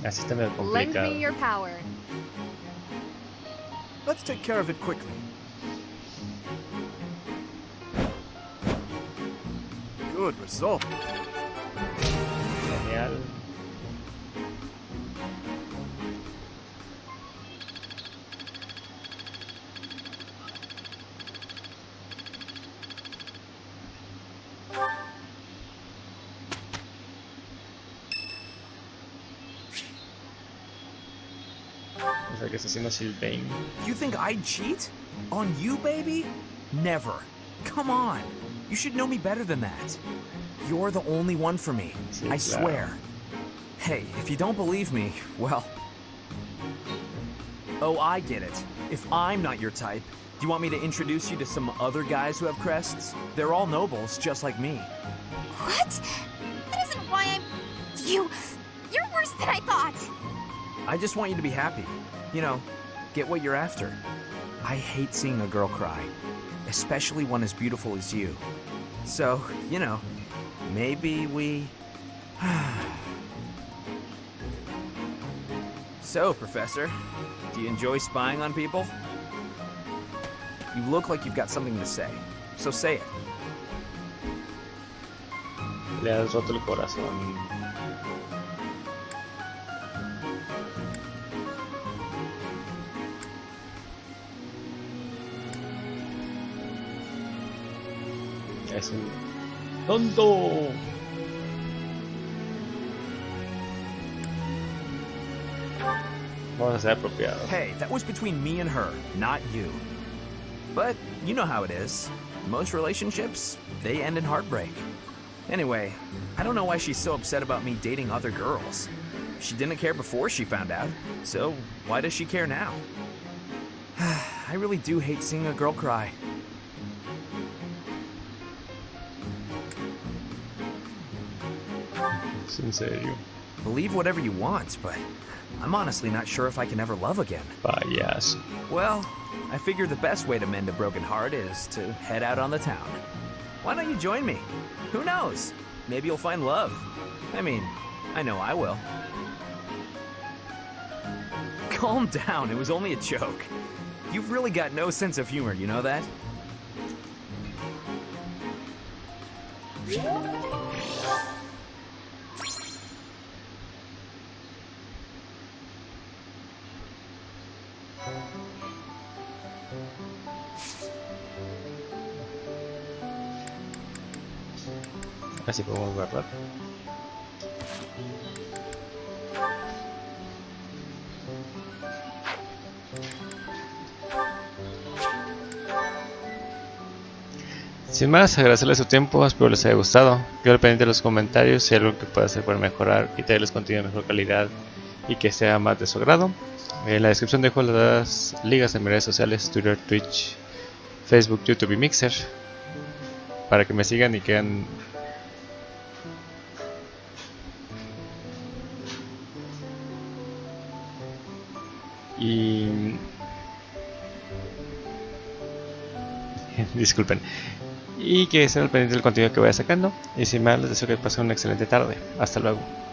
Así está medio complicado. Lend me your power. Let's take care of it quickly. Good result. Genial. O sea que está haciendo Sylvain. You think I'd cheat? On you, baby? Never. Come on. You should know me better than that. You're the only one for me. Sí, I swear. Hey, if you don't believe me, well... Oh, I get it. If I'm not your type, do you want me to introduce you to some other guys who have crests? They're all nobles, just like me. What? That isn't why I'm... You're worse than I thought. I just want you to be happy. You know, get what you're after. I hate seeing a girl cry, especially one as beautiful as you. So, you know, maybe we... So, Professor, do you enjoy spying on people? You look like you've got something to say, so say it. Le has roto el corazón. Es un tonto. Vamos a ser apropiados. Hey, that was between me and her, not you. But you know how it is. Most relationships, they end in heartbreak. Anyway, I don't know why she's so upset about me dating other girls. She didn't care before she found out, so why does she care now? I really do hate seeing a girl cry. En serio. Believe whatever you want, but I'm honestly not sure if I can ever love again. Payaso. Well, I figure the best way to mend a broken heart is to head out on the town. Why don't you join me? Who knows? Maybe you'll find love. I mean, I know I will. Calm down, it was only a joke. You've really got no sense of humor, you know that? Así podemos verla. Sin más, agradecerles su tiempo, espero les haya gustado. Quedo pendiente de los comentarios si hay algo que pueda hacer para mejorar y traerles contenido de mejor calidad y que sea más de su agrado. En la descripción dejo las ligas de mis redes sociales, Twitter, Twitch, Facebook, YouTube y Mixer. para que me sigan y queden. Y disculpen. Y que estén al pendiente del contenido que vaya sacando. Y sin más, les deseo que pasen una excelente tarde. Hasta luego.